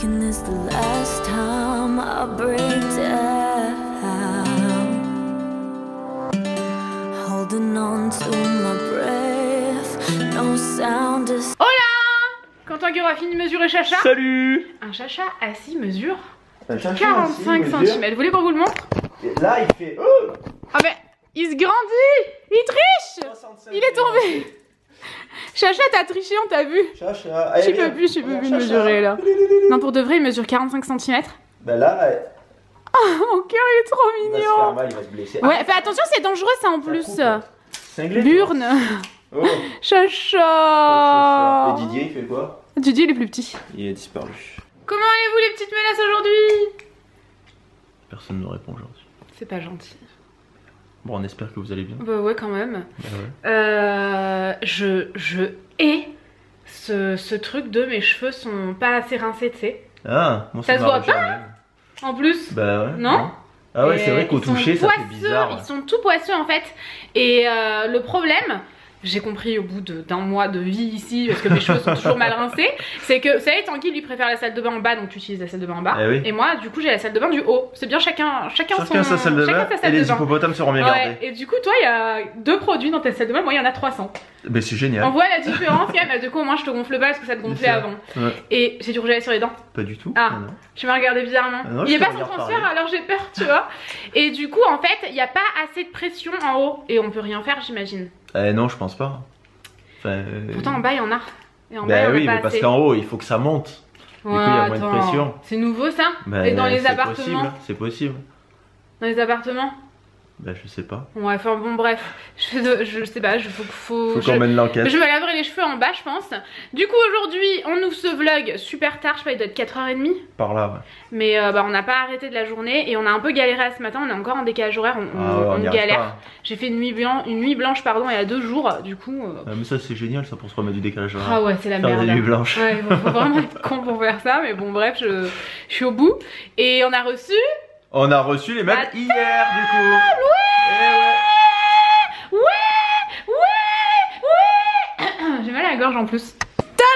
thinking this the last time I break down, holding on to my breath, no sound is... Hola! Quand Tanguy aura fini de mesurer Chacha. Salut! Un Chacha assis mesure Un chacha 45 cm. Vous voulez qu'on vous le montre? Et là il fait... Oh, Ah ben, il se grandit! Il triche! 65, Il est tombé! Chacha, t'as triché, on t'a vu? Chacha. Je peux plus mesurer là. Non, pour de vrai, il mesure 45 cm. Bah là, Mon cœur, il est trop il va se mignon. faire mal, il va se blesser. Ouais, fais attention, c'est dangereux ça en plus. Cinglé. Burne. Oh. Chacha. Et Didier, il fait quoi? Didier, il est plus petit. Il est disparu. Comment allez-vous les petites menaces aujourd'hui? Personne ne répond aujourd'hui. C'est pas gentil. Bon, on espère que vous allez bien. Bah ouais, quand même. Bah ouais. Je hais ce truc de mes cheveux sont pas assez rincés, tu sais. Ah, moi Ça se voit pas, jamais. En plus. Bah ouais. Non. Ah ouais, Et c'est vrai qu'au ils sont toucher, ça fait poisseux, bizarre. Ils sont tout poisseux en fait. Et le problème, j'ai compris au bout d'un mois de vie ici, parce que mes cheveux sont toujours mal rincés, c'est que, vous savez, Tanguy lui préfère la salle de bain en bas, donc tu utilises la salle de bain en bas. Eh oui. Et moi, du coup, j'ai la salle de bain du haut. C'est bien chacun sa salle de bain. Et les hippopotames seront bien gardés. Et du coup, toi, il y a 2 produits dans ta salle de bain, moi, il y en a 300. Mais c'est génial. On voit la différence quand même. Du coup, moi, je te gonfle pas parce que ça te gonflait ça. avant. Ouais. Et j'ai du rouge à lèvres sur les dents. Pas du tout. Ah. Non, non. Tu m'as regardé bizarrement. Ah non, Il n'y a je te pas son regarde transfert, parler. alors j'ai peur, tu vois. Et du coup, en fait, il n'y a pas assez de pression en haut. Et on peut rien faire, j'imagine. Non, je pense pas. Enfin, Pourtant, en bas, il y en a. Et en bas, il y bah en a oui, pas mais parce assez. qu'en haut, il faut que ça monte. Du coup, il y a moins de pression. C'est nouveau ça. Bah, Et dans les c'est appartements possible, c'est possible. Dans les appartements Bah, je sais pas. Ouais, enfin bon, bref. Je sais pas, Faut qu'on mène l'enquête. Je me laverai les cheveux en bas, je pense. Du coup, aujourd'hui, on ouvre ce vlog super tard. Je sais pas, il doit être 4h30. Par là, ouais. Mais bah, on n'a pas arrêté de la journée et on a un peu galéré à ce matin. On est encore en décalage horaire. On y arrive galère. pas. J'ai fait une nuit blanche pardon, il y a 2 jours. Du coup. Ah, mais ça, c'est génial, ça, pour se remettre du décalage horaire. Ah ouais, c'est la Faire merde. des nuits blanches. Ouais, il faut vraiment être con pour faire ça. Mais bon, bref, je suis au bout. Et on a reçu. On a reçu les meubles Attends, hier, du coup. Ouais, Eh ouais. ouais. J'ai mal à la gorge en plus. Tadam!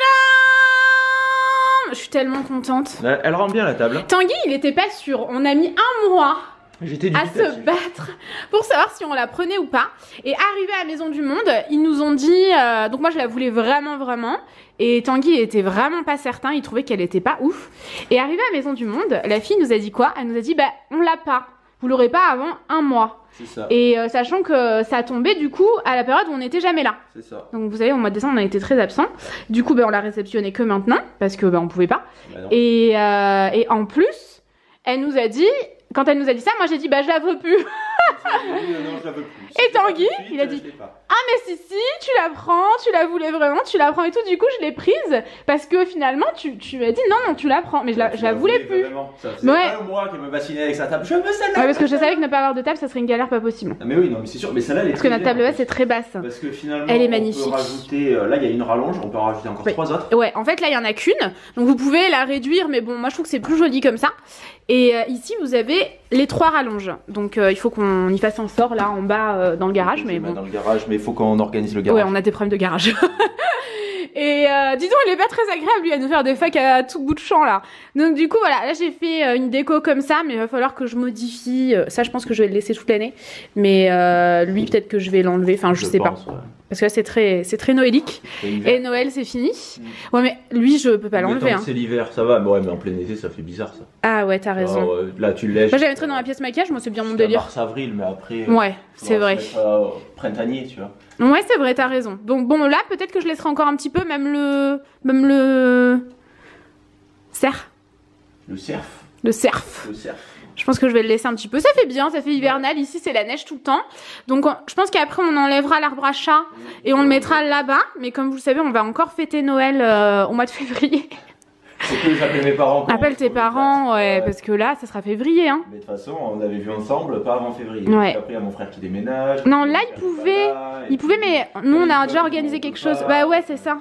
Je suis tellement contente. Elle rend bien la table. Tanguy, il était pas sûr. On a mis 1 mois J'étais à se battre pour savoir si on la prenait ou pas. Et arrivé à la Maison du Monde, ils nous ont dit... donc moi, je la voulais vraiment, vraiment. Et Tanguy était vraiment pas certain. Il trouvait qu'elle était pas ouf. Et arrivé à la Maison du Monde, la fille nous a dit quoi? Elle nous a dit, bah, on l'a pas. Vous l'aurez pas avant 1 mois. C'est ça. Et sachant que ça tombait du coup à la période où on n'était jamais là. C'est ça. Donc vous savez, au mois de décembre, on a été très absents. Du coup, on l'a réceptionné que maintenant, parce que on pouvait pas. Bah non. Et en plus, elle nous a dit, quand elle nous a dit ça, moi j'ai dit, bah je la veux plus. Non, je la veux plus. Et Tanguy, il a dit, ah mais si, tu la prends, tu la voulais vraiment, tu la prends et tout. Du coup, je l'ai prise, parce que finalement, tu m'as dit, non, tu la prends. Mais je la voulais plus. Vraiment. Ça faisait Ouais. 1 mois qu'elle me bassinait avec sa table. Je veux celle-là. Ouais, parce que je savais que ne pas avoir de table, ça serait une galère pas possible. Ah, mais oui, non, mais c'est sûr. Mais celle-là, elle est Parce que notre table basse est très basse. Parce que finalement, Elle est on magnifique. peut rajouter. Là, il y a une rallonge, on peut en rajouter encore Oui. 3 autres. Ouais, en fait là il y en a qu'une, donc vous pouvez la réduire, mais bon moi je trouve que c'est plus joli comme ça. Et ici vous avez les 3 rallonges, donc il faut qu'on y fasse un sort là en bas dans le garage, mais bon. Dans le garage, mais il faut qu'on organise le garage. Ouais, on a des problèmes de garage. Et dis donc, il est pas très agréable lui à nous faire des facs à tout bout de champ là. Donc du coup voilà, là j'ai fait une déco comme ça, mais il va falloir que je modifie. Ça je pense que je vais le laisser toute l'année, mais lui peut-être que je vais l'enlever. Enfin je sais pense, pas, ouais. parce que là c'est très noélique. Et Noël c'est fini. Ouais mais lui je peux pas l'enlever. Hein. C'est l'hiver, ça va. Mais ouais, mais en plein été, ça fait bizarre ça. Ah ouais t'as raison. Alors, là, tu le lèches. Moi j'avais mettre dans la pièce maquillage, moi c'est bien mon délire. Mars-avril, mais après. Ouais, c'est vrai. Printanier, tu vois. Ouais, c'est vrai, t'as raison. Donc bon, là, peut-être que je laisserai encore un petit peu, même le cerf. Le cerf. Le cerf. Le cerf. Je pense que je vais le laisser un petit peu. Ça fait bien, ça fait hivernal. Ici, c'est la neige tout le temps. Donc, je pense qu'après, on enlèvera l'arbre à chat et on le mettra là-bas. Mais comme vous le savez, on va encore fêter Noël au mois de février. C'est que j'appelle mes parents. Appelle tes parents, ouais, parce que là, ça sera février, hein. Mais de toute façon, on avait vu ensemble, pas avant février. Ouais. Puis après, il y a mon frère qui déménage. Non, là, il pouvait, mais nous, on a déjà organisé quelque chose. Bah ouais, c'est ça.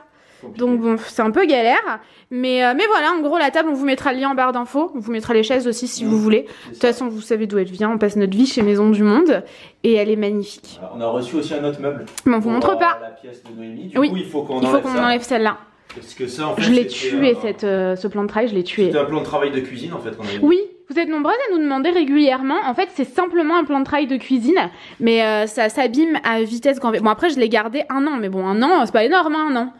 Donc bon, c'est un peu galère. Mais voilà, en gros, la table, on vous mettra le lien en barre d'infos. On vous mettra les chaises aussi si vous voulez. De toute façon, vous savez d'où elle vient. On passe notre vie chez Maison du Monde. Et elle est magnifique. On a reçu aussi un autre meuble. Mais on vous montre pas. La pièce de Noémie. Du Oui, coup, il faut qu'on enlève celle-là. Parce que ça, en fait, Je l'ai tué, ce plan de travail, je l'ai tué. C'était un plan de travail de cuisine en fait qu'on avait. Oui, vous êtes nombreuses à nous demander régulièrement. En fait, c'est simplement un plan de travail de cuisine, mais ça s'abîme à vitesse grand V. Bon, après, je l'ai gardé 1 an, mais bon, 1 an, c'est pas énorme, hein, 1 an.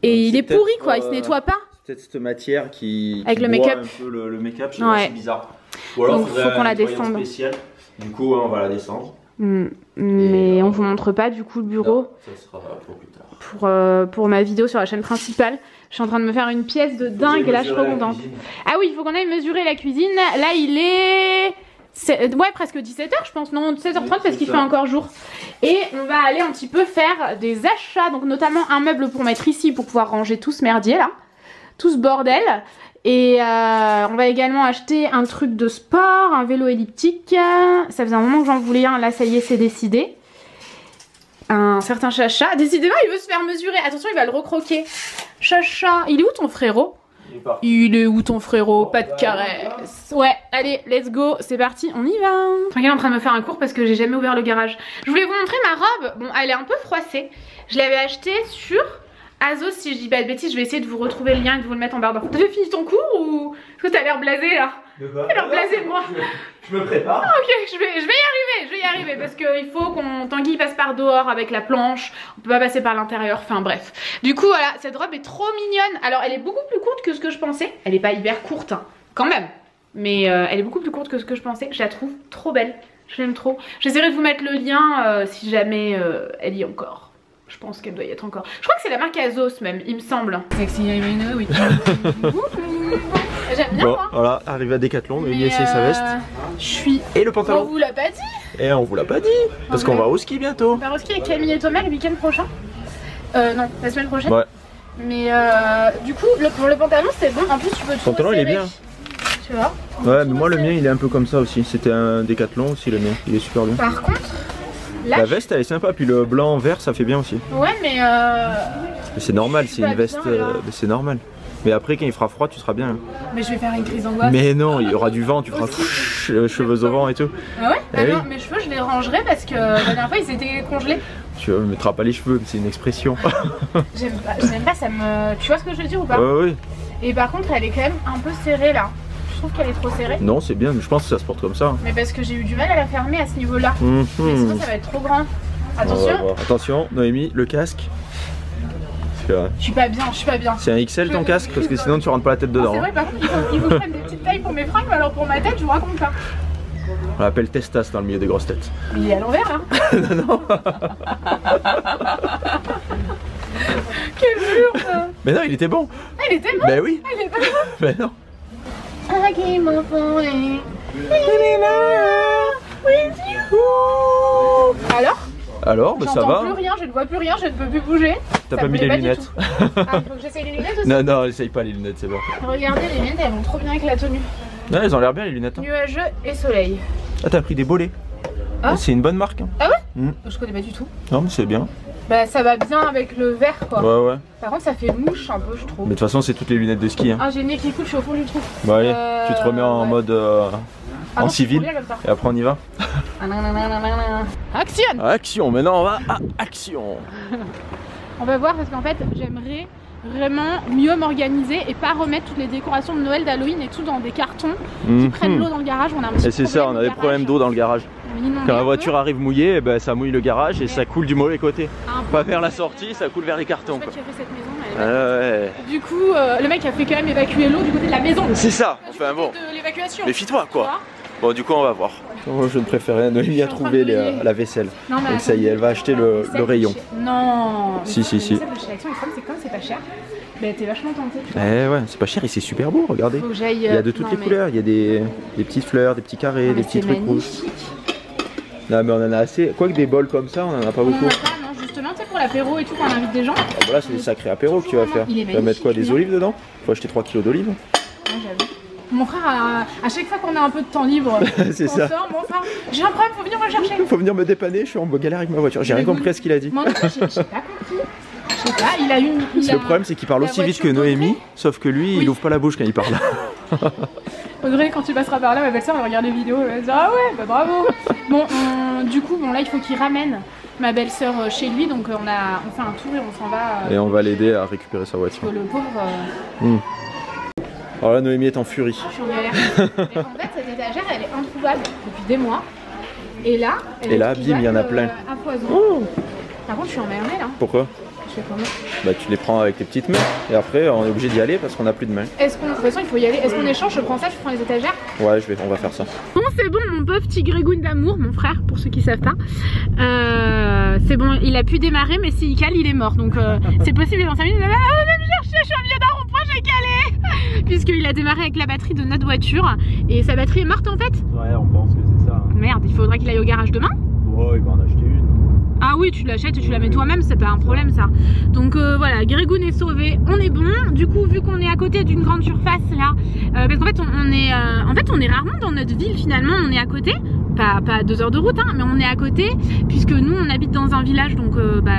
Et il est pourri, quoi, il se nettoie pas. C'est peut-être cette matière qui. Avec qui le boit make-up. Un peu le make-up, c'est Ouais. bizarre. Ou alors, Donc, faut qu'on la descende. Spécial. Du coup, on va la descendre. Mais on vous montre pas, du coup, le bureau. Non, ça sera pour plus tard. Pour ma vidéo sur la chaîne principale. Je suis en train de me faire une pièce de dingue et là je suis trop contente. Ah oui, il faut qu'on aille mesurer la cuisine. Là il est... Ouais, presque 17h je pense, non 17h30 parce qu'il fait encore jour. Et on va aller un petit peu faire des achats, donc notamment un meuble pour mettre ici pour pouvoir ranger tout ce merdier là. Tout ce bordel. Et on va également acheter un truc de sport, un vélo elliptique. Ça faisait un moment que j'en voulais un, là ça y est c'est décidé. Un certain Chacha. Décidément, il veut se faire mesurer. Attention, il va le recroquer. Chacha, il est où ton frérot? Il est où ton frérot? Pas de caresse. Ouais, allez, let's go. C'est parti, on y va. Tranquille, en train de me faire un cours parce que j'ai jamais ouvert le garage. Je voulais vous montrer ma robe. Bon, elle est un peu froissée. Je l'avais achetée sur Azos, si je dis pas de bêtises. Je vais essayer de vous retrouver le lien et de vous le mettre en barre d'infos. T'as fini ton cours ou... Parce que t'as l'air blasé là. T'as l'air blasé de moi. Je me prépare. Ah, ok, je vais y arriver parce qu'il faut qu'on Tanguy passe par dehors avec la planche, on peut pas passer par l'intérieur, enfin bref. Du coup voilà, cette robe est trop mignonne. Alors elle est beaucoup plus courte que ce que je pensais, elle est pas hyper courte hein, quand même, mais elle est beaucoup plus courte que ce que je pensais, je la trouve trop belle, je l'aime trop. J'essaierai de vous mettre le lien si jamais elle y est encore. Je pense qu'elle doit y être encore. Je crois que c'est la marque Azos même, il me semble. Oui. J'aime bien Bon, moi. voilà, arrivé à Decathlon, il a essayé sa veste. Je suis... Et le On pantalon. vous l'a pas dit? Et on vous l'a pas dit, parce qu'on va au ski bientôt. On va au ski avec Camille et Thomas le week-end prochain. Non, la semaine prochaine. Ouais. Mais du coup, pour le pantalon c'est bon, en plus tu peux tout Le pantalon il est resserrer. bien. Tu vois. Ouais, mais moi le mien il est un peu comme ça aussi. C'était un Decathlon aussi le mien, il est super bien. Par contre, là... La veste elle est sympa, puis le blanc vert ça fait bien aussi. Ouais, mais Mais c'est normal, c'est pas une veste, bien, là. mais c'est normal. Mais après quand il fera froid tu seras bien. Mais je vais faire une crise d'angoisse. Mais non, il y aura du vent, tu feras cheveux au vent et tout. Ah ouais? Eh Non, oui. mes cheveux je les rangerai parce que la dernière fois ils étaient congelés. Tu ne mettras pas les cheveux, c'est une expression. J'aime pas, ça me... Tu vois ce que je veux dire ou pas? Ouais, ouais. Et par contre elle est quand même un peu serrée là. Je trouve qu'elle est trop serrée. Non, c'est bien, mais je pense que ça se porte comme ça. Mais parce que j'ai eu du mal à la fermer à ce niveau là. Mais sinon ça va être trop grand. On va Attention. voir. Attention, Noémie, le casque. Je suis pas bien. C'est un XL ton casque, parce que sinon tu rentres pas la tête dedans. C'est vrai, par contre, il faut que je prenne des petites tailles pour mes fringues, mais alors pour ma tête, je vous raconte pas. On l'appelle Testas dans le milieu des grosses têtes. Mais il est à l'envers, hein. Non. Quel mur, ça. Mais non, il était bon. Ah, il était bon. Mais oui. Ah, il est pas Mais non. I keep on falling. Alors, Alors, bah ça j'entends va. plus rien, je ne vois plus rien, je ne peux plus bouger. T'as Ça pas me mis plaît les du lunettes. tout. Ah, faut que j'essaye les lunettes aussi. Non, non, essaye pas les lunettes, c'est bon. Regardez, les lunettes, elles vont trop bien avec la tenue. Non, elles ont l'air bien les lunettes. Hein. Nuageux et soleil. Ah, t'as pris des bolets. Ah. C'est une bonne marque. Hein. Ah ouais? Mm. Je connais pas du tout. Non, mais c'est bien. Bah, ça va bien avec le vert, quoi. Ouais, ouais. Par contre, ça fait mouche un peu, je trouve. Mais de toute façon, c'est toutes les lunettes de ski. Hein. Ah, j'ai le nez qui coule, je suis au fond du trou. Bon, allez, tu te remets en ouais. mode Ah en non, c'est trop civil. bien comme ça. Et après, on y va. Action! Action, maintenant on va à action. On va voir parce qu'en fait, j'aimerais vraiment mieux m'organiser et pas remettre toutes les décorations de Noël, d'Halloween et tout dans des cartons qui prennent l'eau dans le garage. On a un petit Et c'est ça, on a des problèmes d'eau dans le garage. Quand la voiture arrive mouillée, eh ben, ça mouille le garage et ça coule du mauvais côté. Pas vers la sortie, ça coule vers les cartons. Je sais pas qui a fait cette maison, elle est Ouais. magnifique. Du coup, le mec a fait quand même évacuer l'eau du côté de la maison. C'est ça, Du enfin côté bon. de l'évacuation. Méfie-toi Tu quoi. vois. Bon, du coup, on va voir. Moi, je ne préférais. Noémie a trouvé la vaisselle. Non, mais Donc, ça y est, elle va acheter le rayon. Non. Si, si, si. Le chez Action, c'est comme c'est pas cher. Bah, t'es vachement tenté. Eh ouais, c'est pas cher et c'est super beau, regardez. Faut que j'aille. Il y a de toutes les couleurs. Il y a des petites fleurs, des petits carrés, des petits trucs rouges. Non, mais on en a assez. Quoique des bols comme ça, on en a pas On en beaucoup. a pas, non, justement, tu sais, pour l'apéro et tout, quand on invite des gens. Ah, voilà, c'est des sacrés apéros que tu vas faire. Il est Tu vas mettre quoi, des magnifique, olives dedans? Faut acheter 3 kilos d'olives. Ouais, j'avoue. Mon frère, à chaque fois qu'on a un peu de temps libre, C'est on ça. sort, mon frère, j'ai un problème, faut venir me chercher. Faut venir me dépanner, je suis en galère avec ma voiture. J'ai rien compris à ce qu'il a dit. Moi non plus, j'ai pas compris. Je sais pas, il a une. Parce que le problème, c'est qu'il parle la aussi vite que voiture Noémie, d'Audrey. sauf que lui, Oui. il ouvre pas la bouche quand il parle. Audrey, quand tu passeras par là, ma belle-sœur, elle regarde les vidéos, elle va dire ah ouais, bah bravo. Bon, du coup, bon là, il faut qu'il ramène ma belle-sœur chez lui, donc on fait un tour et on s'en va. Et on va l'aider à récupérer sa voiture. Le pauvre. Alors là, Noémie est en furie. Je suis en galère. Et en fait, cette étagère, elle est introuvable depuis des mois. Et là, bim, il y en a plein. À foison. Oh. Par contre, je suis emmerdée là. Pourquoi? Je fais comment? Bah, tu les prends avec tes petites mains. Et après, on est obligé d'y aller parce qu'on n'a plus de mains. De toute façon, il faut y aller. Est-ce qu'on échange? Je prends ça, tu prends les étagères? Ouais, on va faire ça. Bon, c'est bon, mon pauvre petit Grégoune d'amour, mon frère, pour ceux qui savent pas. C'est bon, il a pu démarrer, mais s'il cale, il est mort. Donc, c'est possible dans 5 minutes. Ah, venez me chercher, je suis au milieu d'un rond-point, j'ai calé. Puisqu'il a démarré avec la batterie de notre voiture. Et sa batterie est morte en fait. Ouais, on pense que c'est ça. Merde, il faudra qu'il aille au garage demain. Ouais, il va en acheter une. Ah oui, tu l'achètes et tu la mets toi-même, c'est pas un problème ça. Donc voilà, Grégoune est sauvé, on est bon. Du coup, vu qu'on est à côté d'une grande surface là, parce qu'en fait on est rarement dans notre ville finalement, on est à côté. Pas 2 heures de route, hein, mais on est à côté, puisque nous on habite dans un village, donc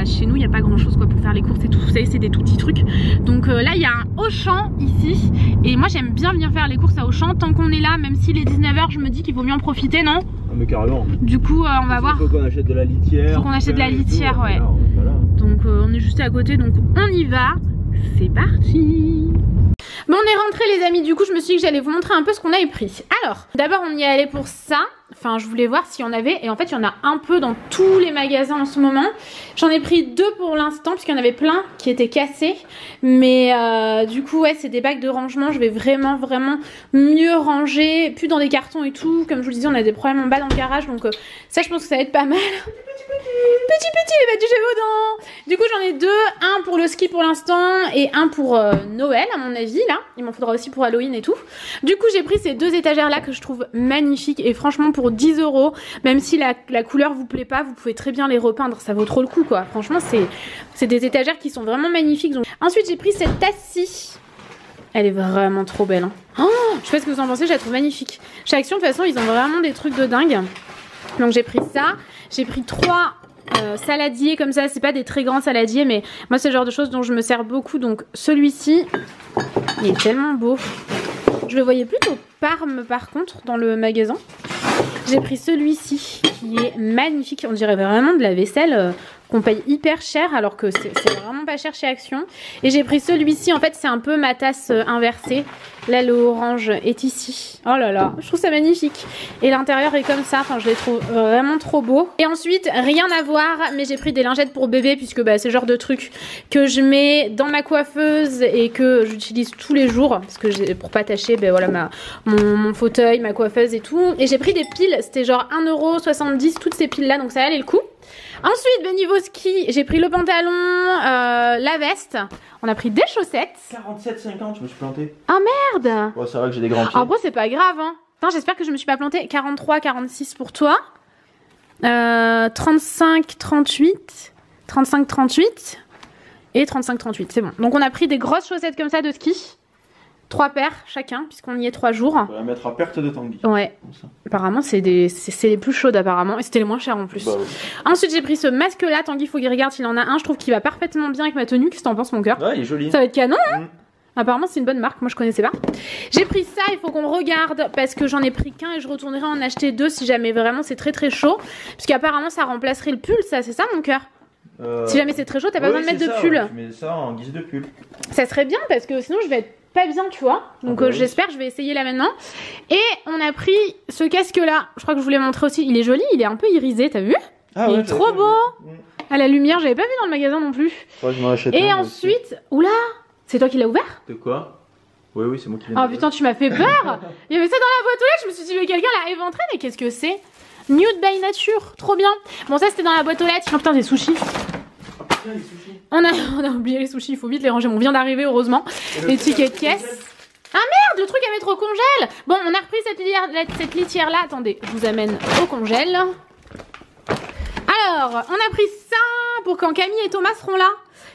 chez nous il n'y a pas grand chose quoi pour faire les courses et tout, vous savez, c'est des tout petits trucs. Donc là il y a un Auchan ici, et moi j'aime bien venir faire les courses à Auchan tant qu'on est là, même s'il est 19 h, je me dis qu'il vaut mieux en profiter, non? Ah, mais carrément. Du coup on va voir. Il faut qu'on achète de la litière. Faut qu'on achète de la litière, tout, ouais. Voilà. Donc on est juste à côté, donc on y va, c'est parti. Bon, on est rentrés les amis, du coup je me suis dit que j'allais vous montrer un peu ce qu'on avait pris. Alors, d'abord on y est allé pour ça. Enfin, je voulais voir s'il y en avait, et en fait il y en a un peu dans tous les magasins en ce moment. J'en ai pris 2 pour l'instant, puisqu'il y en avait plein qui étaient cassés. Mais du coup ouais, c'est des bacs de rangement, je vais vraiment mieux ranger, plus dans des cartons et tout. Comme je vous le disais, on a des problèmes en bas dans le garage, donc ça je pense que ça va être pas mal. Petit, les bêtes du Gévaudan. Du coup j'en ai 2, un pour le ski pour l'instant et un pour Noël à mon avis là. Il m'en faudra aussi pour Halloween et tout. Du coup j'ai pris ces 2 étagères là que je trouve magnifiques, et franchement pour 10 €, même si la couleur vous plaît pas, vous pouvez très bien les repeindre, ça vaut trop le coup quoi. Franchement c'est des étagères qui sont vraiment magnifiques. Donc. Ensuite j'ai pris cette tasse-ci. Elle est vraiment trop belle hein. Oh, je sais pas ce que vous en pensez, je la trouve magnifique. Chez Action de toute façon ils ont vraiment des trucs de dingue. Donc j'ai pris ça, j'ai pris 3 saladiers comme ça, c'est pas des très grands saladiers, mais moi c'est le genre de choses dont je me sers beaucoup. Donc celui-ci, il est tellement beau. Je le voyais plutôt Parme par contre dans le magasin. J'ai pris celui-ci qui est magnifique, on dirait vraiment de la vaisselle qu'on paye hyper cher alors que c'est vraiment pas cher chez Action. Et j'ai pris celui-ci, en fait c'est un peu ma tasse inversée. Là le orange est ici. Oh là là, je trouve ça magnifique. Et l'intérieur est comme ça, enfin je les trouve vraiment trop beaux. Et ensuite, rien à voir, mais j'ai pris des lingettes pour bébé, puisque c'est le genre de truc que je mets dans ma coiffeuse et que j'utilise tous les jours, parce que pour pas tâcher voilà, mon fauteuil, ma coiffeuse et tout. Et j'ai pris des piles, c'était genre 1,70 € toutes ces piles là, donc ça valait le coup. Ensuite, niveau ski, j'ai pris le pantalon, la veste. On a pris des chaussettes. 47,50, je me suis planté. Ah merde! Ouais, c'est vrai que j'ai des grands pieds. Après, c'est pas grave, hein. Attends, j'espère que je me suis pas plantée. 43, 46 pour toi. 35, 38. 35, 38. Et 35, 38, c'est bon. Donc, on a pris des grosses chaussettes comme ça de ski. 3 paires chacun, puisqu'on y est 3 jours. On va la mettre à perte de Tanguy. Ouais. Apparemment, c'est les plus chaudes, apparemment. Et c'était les moins chers en plus. Bah oui. Ensuite, j'ai pris ce masque-là. Tanguy, il faut qu'il regarde s'il en a un. Je trouve qu'il va parfaitement bien avec ma tenue. Qu'est-ce que t'en penses, mon cœur? Ouais, il est joli. Ça va être canon, hein? Apparemment, c'est une bonne marque. Moi, je connaissais pas. J'ai pris ça. Il faut qu'on regarde parce que j'en ai pris qu'un et je retournerai en acheter 2 si jamais vraiment c'est très chaud. Puisqu'apparemment, ça remplacerait le pull, ça. C'est ça, mon cœur? Si jamais c'est très chaud, t'as pas besoin de mettre de pull. Ouais, je mets ça en guise de pull. Ça serait bien parce que sinon, je vais être pas bien, tu vois. Donc oui. J'espère, je vais essayer là maintenant. Et on a pris ce casque là. Je crois que je vous l'ai montré aussi. Il est joli, il est un peu irisé, t'as vu? Il est trop beau. À la lumière, j'avais pas vu dans le magasin non plus. Ouais, je m'en achète. Et ensuite, oula, c'est toi qui l'as ouvert? De quoi? Oui, c'est moi qui l'ai. Oh putain, tu m'as fait peur. Il y avait ça dans la boîte aux lettres. Je me suis dit, mais quelqu'un l'a éventré, mais qu'est-ce que c'est? Nude by Nature, trop bien. Bon, ça c'était dans la boîte aux lettres. Oh putain, des sushis. Les sushis. On a oublié les sushis, il faut vite les ranger. On vient d'arriver, heureusement. Les tickets de caisse. Ah merde, le truc à mettre au congèle. Bon, on a repris cette litière là. Attendez, je vous amène au congèle. Alors, on a pris ça pour quand Camille et Thomas seront là.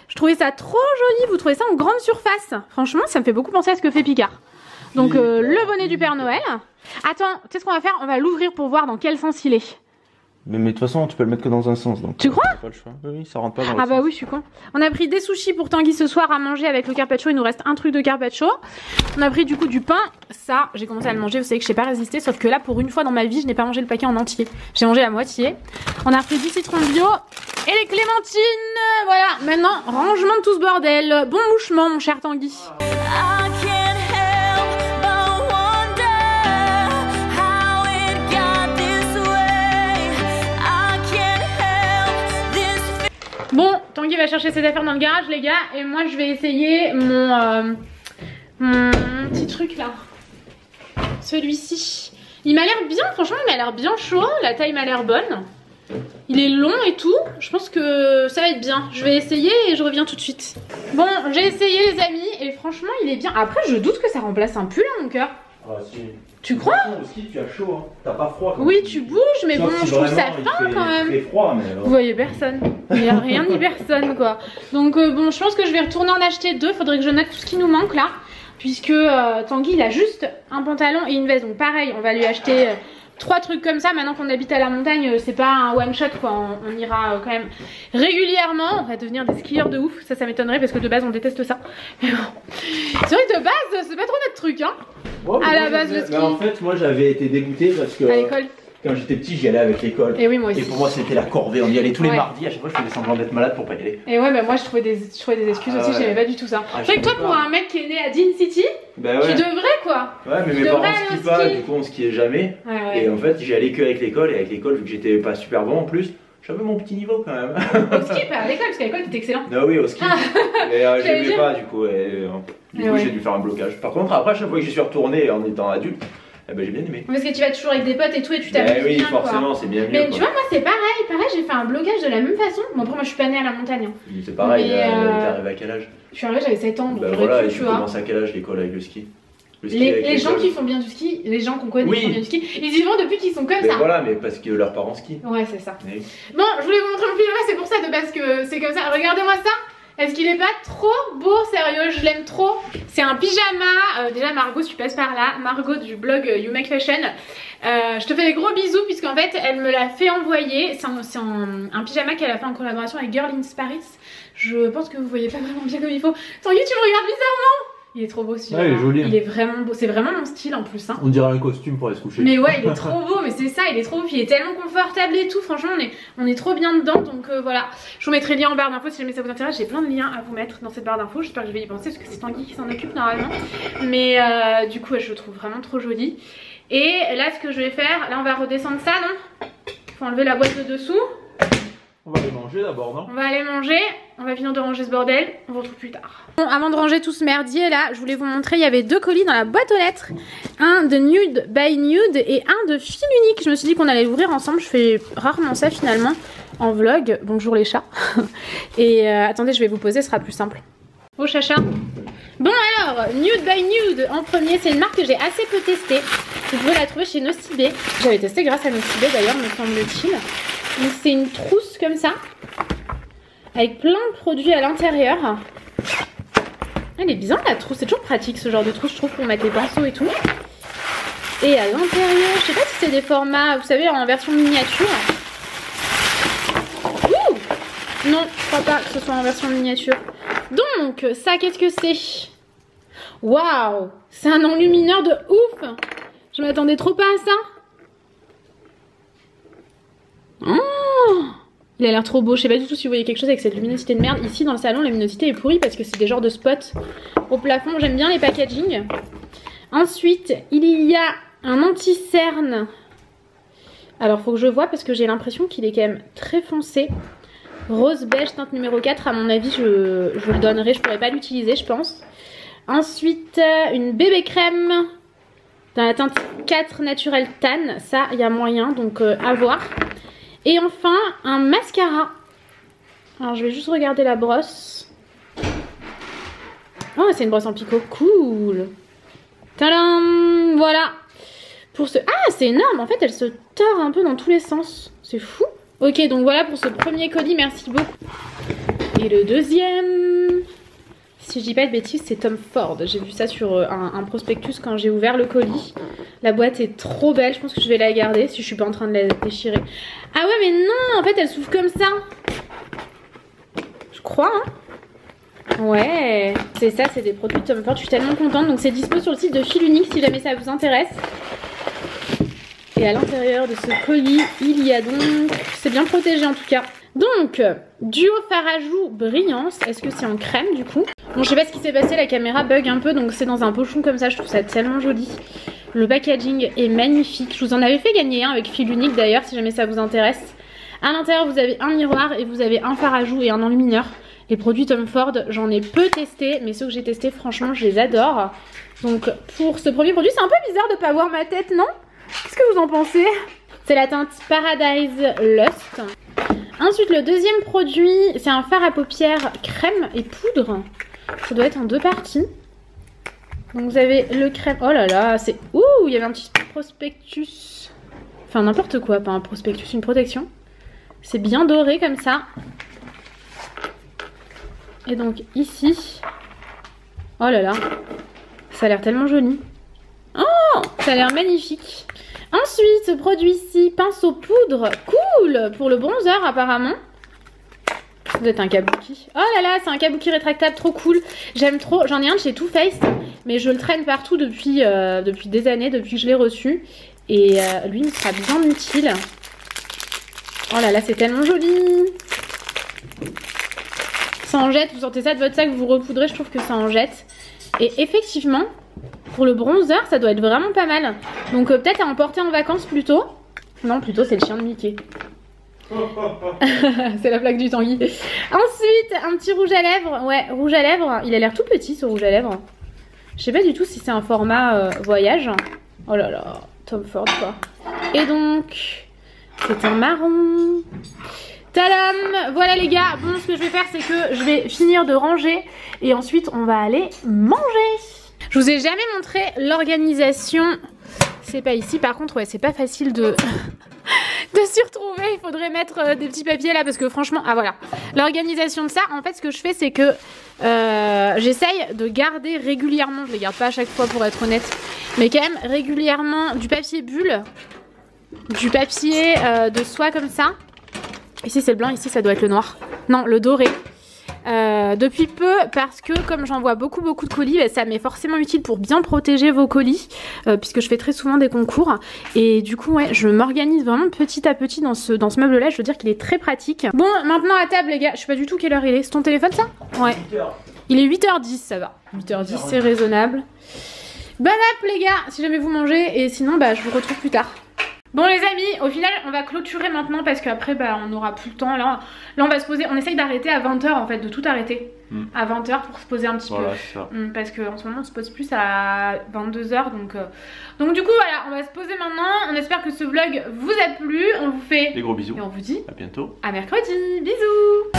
Je trouvais ça trop joli. Vous trouvez ça en grande surface? Franchement, ça me fait beaucoup penser à ce que fait Picard. Donc, le bonnet du Père Noël. Attends, tu sais ce qu'on va faire? On va l'ouvrir pour voir dans quel sens il est. Mais de toute façon, tu peux le mettre que dans un sens. Donc, tu crois? pas le choix. Oui, ça rentre pas dans le Ah bah sens. oui, je suis con. On a pris des sushis pour Tanguy ce soir à manger avec le carpaccio. Il nous reste un truc de carpaccio. On a pris du coup du pain. Ça, j'ai commencé à le manger. Vous savez que je sais pas résister. Sauf que là, pour une fois dans ma vie, je n'ai pas mangé le paquet en entier. J'ai mangé la moitié. On a pris du citron bio et les clémentines. Voilà. Maintenant, rangement de tout ce bordel. Bon mouchement, mon cher Tanguy. I can't help but wonder how it got this way. I can't help this. Bon, Tanguy va chercher ses affaires dans le garage, les gars. Et moi, je vais essayer mon petit truc là. Celui-ci. Il m'a l'air bien, franchement, il m'a l'air bien chaud. La taille m'a l'air bonne. Il est long et tout. Je pense que ça va être bien. Je vais essayer et je reviens tout de suite. Bon, j'ai essayé, les amis. Et franchement, il est bien. Après, je doute que ça remplace un pull, hein, mon cœur. Ah, si. Tu crois? Au ski, tu as chaud, hein. T'as pas froid. Oui, tu bouges, mais bon, je trouve ça fin quand même. Il fait froid, mais. Vous voyez personne. Il n'y a rien ni personne, quoi. Donc, bon, je pense que je vais retourner en acheter 2. Faudrait que je note tout ce qui nous manque là. Puisque Tanguy, il a juste un pantalon et une veste. Donc, pareil, on va lui acheter 3 trucs comme ça. Maintenant qu'on habite à la montagne, c'est pas un one shot, quoi. On ira quand même régulièrement. On va devenir des skieurs de ouf. Ça m'étonnerait parce que de base, on déteste ça. Mais bon. C'est vrai que de base, c'est pas trop notre truc, hein. Ouais, à la base, le ski. Mais en fait, moi j'avais été dégoûté parce que À l'école. quand j'étais petit, j'y allais avec l'école. Et oui, moi aussi. Et pour moi, c'était la corvée. On y allait tous les Ouais. mardis. À chaque fois, je faisais semblant d'être malade pour pas y aller. Et ouais, bah moi je trouvais des excuses aussi, ouais. j'aimais pas du tout ça. Ah, c'est vrai que toi, j'aimais pour pas. un mec qui est né à Dean City, Bah tu ouais. devrais quoi. Ouais, mais Tu mes parents devrais aller skient au pas, ski. du coup on skiait jamais. Ouais, Et ouais. en fait, j'y allais que avec l'école. Et avec l'école, vu que j'étais pas super bon en plus, j'avais mon petit niveau quand même. Au ski, pas à l'école, parce qu'à l'école t'étais excellent. Ah oui, au ski. Mais J'allais j'aimais dire. pas du coup. Du coup, ouais. j'ai dû faire un blocage. Par contre, après, à chaque fois que j'y suis retourné en étant adulte, eh ben, j'ai bien aimé. Parce que tu vas toujours avec des potes et tout et tu Bah t'amuses oui, bien forcément, quoi. c'est bien mieux. Mais quoi. tu vois, moi c'est pareil, j'ai fait un blocage de la même façon. Bon, après, moi je suis pas née à la montagne. Hein. C'est pareil, Mais, t'es arrivé à quel âge? Je suis arrivée, j'avais 7 ans, donc Bah j'aurais voilà, pu, et tu tu vois. commences à quel âge l'école avec le ski? Le ski Les avec gens l'école. qui font bien du ski, les gens qu'on connaît Oui. qui font bien du ski, ils y vont depuis qu'ils sont comme Mais ça. voilà, mais parce que leurs parents skient. Ouais, c'est ça. Mais- Bon, je voulais vous montrer mon pyjama, c'est pour ça de base que c'est comme ça. Regardez-moi ça. Est-ce qu'il est pas trop beau, sérieux? Je l'aime trop. C'est un pyjama. Déjà, Margot, si tu passes par là, Margot du blog You Make Fashion. Je te fais des gros bisous puisqu'en fait, elle me l'a fait envoyer. C'est un pyjama qu'elle a fait en collaboration avec Girl in Paris. Je pense que vous voyez pas vraiment bien comme il faut. Tanguy, tu me regardes bizarrement. Il est trop beau celui-là. Ouais, il est joli. Il est vraiment beau. C'est vraiment mon style en plus. Hein. On dirait un costume pour aller se coucher. Mais ouais, il est trop beau, mais c'est ça, il est trop beau, puis il est tellement confortable et tout, franchement on est trop bien dedans, donc voilà. Je vous mettrai le lien en barre d'infos si jamais ça vous intéresse, j'ai plein de liens à vous mettre dans cette barre d'infos, j'espère que je vais y penser parce que c'est Tanguy qui s'en occupe normalement. Mais du coup, ouais, je le trouve vraiment trop joli. Et là, ce que je vais faire, là on va redescendre ça, non? Faut enlever la boîte de dessous. On va aller manger d'abord, non? On va aller manger, on va finir de ranger ce bordel, on vous retrouve plus tard. Bon, avant de ranger tout ce merdier là, je voulais vous montrer, il y avait 2 colis dans la boîte aux lettres. Un de Nude by Nude et un de Fil Unique. Je me suis dit qu'on allait l'ouvrir ensemble, je fais rarement ça finalement en vlog. Bonjour les chats. Et attendez, je vais vous poser, ce sera plus simple. Oh chacha. Bon alors, Nude by Nude en premier, c'est une marque que j'ai assez peu testée. Vous pouvez la trouver chez Nocibé. J'avais testé grâce à Nocibé d'ailleurs, me semble-t-il. Donc c'est une trousse comme ça, avec plein de produits à l'intérieur. Elle est bizarre la trousse, c'est toujours pratique ce genre de trousse je trouve pour mettre les pinceaux et tout. Et à l'intérieur, je sais pas si c'est des formats, vous savez, en version miniature. Ouh! Non, je crois pas que ce soit en version miniature. Donc, ça qu'est-ce que c'est? Waouh! C'est un enlumineur de ouf! Je m'attendais trop pas à ça. Oh, il a l'air trop beau. Je sais pas du tout si vous voyez quelque chose avec cette luminosité de merde. Ici dans le salon, la luminosité est pourrie parce que c'est des genres de spots au plafond. J'aime bien les packaging. Ensuite, il y a un anti-cerne. Alors, faut que je vois parce que j'ai l'impression qu'il est quand même très foncé. Rose beige, teinte numéro 4. À mon avis, je le donnerai. Je pourrais pas l'utiliser, je pense. Ensuite, une bébé crème dans la teinte 4 naturel tan. Ça, il y a moyen, donc à voir. Et enfin, un mascara. Alors, je vais juste regarder la brosse. Oh, c'est une brosse en picot. Cool. Tadam! Voilà. Pour ce... Ah, c'est énorme. En fait, elle se tord un peu dans tous les sens. C'est fou. Ok, donc voilà pour ce premier colis. Merci beaucoup. Et le deuxième... Si je dis pas de bêtises, c'est Tom Ford. J'ai vu ça sur un prospectus quand j'ai ouvert le colis. La boîte est trop belle, je pense que je vais la garder si je suis pas en train de la déchirer. Ah ouais mais non, en fait elle s'ouvre comme ça. Je crois hein. Ouais, c'est ça, c'est des produits Tom Ford, je suis tellement contente. Donc c'est dispo sur le site de Fil Unique si jamais ça vous intéresse. Et à l'intérieur de ce colis, il y a donc... C'est bien protégé en tout cas. Donc, duo fard à joues brillance. Est-ce que c'est en crème du coup? Bon, je sais pas ce qui s'est passé, la caméra bug un peu. Donc c'est dans un pochon comme ça, je trouve ça tellement joli. Le packaging est magnifique. Je vous en avais fait gagner un avec Fil Unique d'ailleurs, si jamais ça vous intéresse. À l'intérieur, vous avez un miroir et vous avez un fard à joues et un enlumineur. Les produits Tom Ford, j'en ai peu testé, mais ceux que j'ai testés, franchement, je les adore. Donc pour ce premier produit, c'est un peu bizarre de pas voir ma tête, non? Qu'est-ce que vous en pensez? C'est la teinte Paradise Lust. Ensuite, le deuxième produit, c'est un fard à paupières crème et poudre. Ça doit être en 2 parties. Donc vous avez le crème... Oh là là, c'est... Ouh, il y avait un petit prospectus. Enfin, n'importe quoi, pas un prospectus, une protection. C'est bien doré comme ça. Et donc ici... Oh là là, ça a l'air tellement joli. Oh, ça a l'air magnifique. Ensuite, ce produit-ci, pinceau poudre, cool, pour le bronzer apparemment. Ça doit être un kabuki. Oh là là, c'est un kabuki rétractable, trop cool. J'aime trop, j'en ai un de chez Too Faced, mais je le traîne partout depuis des années, depuis que je l'ai reçu. Et lui, il sera bien utile. Oh là là, c'est tellement joli. Ça en jette, vous sortez ça de votre sac, vous repoudrez, je trouve que ça en jette. Et effectivement... Pour le bronzer, ça doit être vraiment pas mal. Donc peut-être à emporter en vacances plutôt. Non, plutôt c'est le chien de Mickey. C'est la plaque du Tanguy. Ensuite, un petit rouge à lèvres. Ouais, rouge à lèvres. Il a l'air tout petit ce rouge à lèvres. Je sais pas du tout si c'est un format voyage. Oh là là, Tom Ford quoi. Et donc, c'est un marron. Tadam! Voilà les gars. Bon, ce que je vais faire, c'est que je vais finir de ranger. Et ensuite, on va aller manger. Je vous ai jamais montré l'organisation. C'est pas ici. Par contre, ouais, c'est pas facile de s'y retrouver. Il faudrait mettre des petits papiers là parce que franchement, ah voilà. L'organisation de ça, en fait, ce que je fais, c'est que j'essaye de garder régulièrement. Je les garde pas à chaque fois pour être honnête, mais quand même régulièrement du papier bulle, du papier de soie comme ça. Ici c'est le blanc, ici ça doit être le noir. Non, le doré. Depuis peu parce que comme j'envoie beaucoup de colis, bah, ça m'est forcément utile pour bien protéger vos colis puisque je fais très souvent des concours et du coup ouais je m'organise vraiment petit à petit dans ce meuble là. Je veux dire qu'il est très pratique. Bon, maintenant à table les gars, je sais pas du tout quelle heure il est. C'est ton téléphone ça? Ouais, il est 8h10, ça va. 8h10 c'est raisonnable. Bon app les gars si jamais vous mangez, et sinon bah je vous retrouve plus tard. Bon les amis, au final on va clôturer maintenant parce qu'après bah, on n'aura plus le temps. Là on va se poser, on essaye d'arrêter à 20h en fait, de tout arrêter à 20h pour se poser un petit peu. Ça. Parce qu'en ce moment on se pose plus à 22h donc du coup voilà, on va se poser maintenant. On espère que ce vlog vous a plu, on vous fait des gros bisous et on vous dit à bientôt, à mercredi, bisous.